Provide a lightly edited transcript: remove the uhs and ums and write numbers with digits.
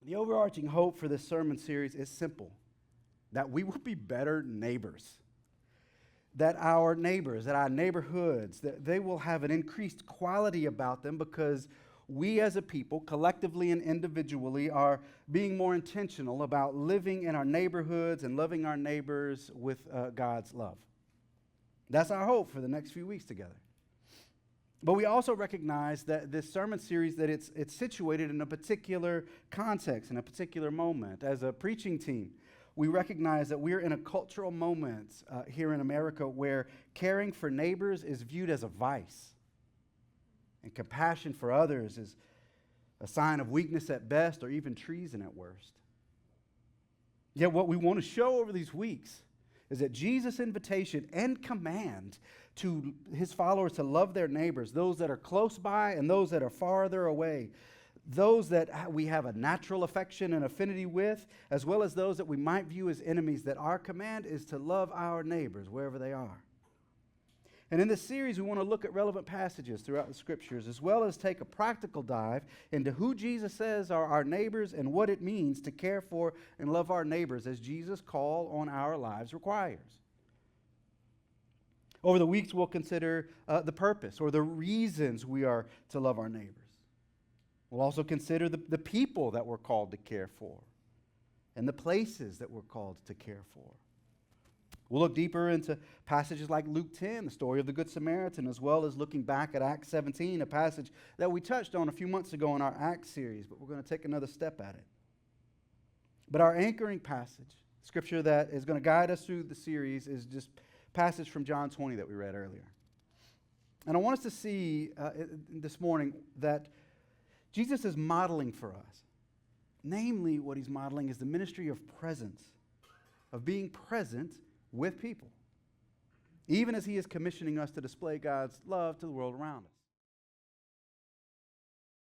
The overarching hope for this sermon series is simple: that we will be better neighbors. That our neighbors, that our neighborhoods, that they will have an increased quality about them because we as a people, collectively and individually, are being more intentional about living in our neighborhoods and loving our neighbors with God's love. That's our hope for the next few weeks together. But we also recognize that this sermon series, that it's situated in a particular context, in a particular moment. As a preaching team, we recognize that we're in a cultural moment here in America where caring for neighbors is viewed as a vice, and compassion for others is a sign of weakness at best, or even treason at worst. Yet what we want to show over these weeks is that Jesus' invitation and command to his followers to love their neighbors, those that are close by and those that are farther away, those that we have a natural affection and affinity with, as well as those that we might view as enemies, that our command is to love our neighbors wherever they are. And in this series, we want to look at relevant passages throughout the Scriptures, as well as take a practical dive into who Jesus says are our neighbors and what it means to care for and love our neighbors as Jesus' call on our lives requires. Over the weeks, we'll consider the purpose or the reasons we are to love our neighbors. We'll also consider the people that we're called to care for and the places that we're called to care for. We'll look deeper into passages like Luke 10, the story of the Good Samaritan, as well as looking back at Acts 17, a passage that we touched on a few months ago in our Acts series, but we're going to take another step at it. But our anchoring passage, scripture that is going to guide us through the series, is just passage from John 20 that we read earlier. And I want us to see this morning that Jesus is modeling for us. Namely, what he's modeling is the ministry of presence, of being present with people, even as he is commissioning us to display God's love to the world around us.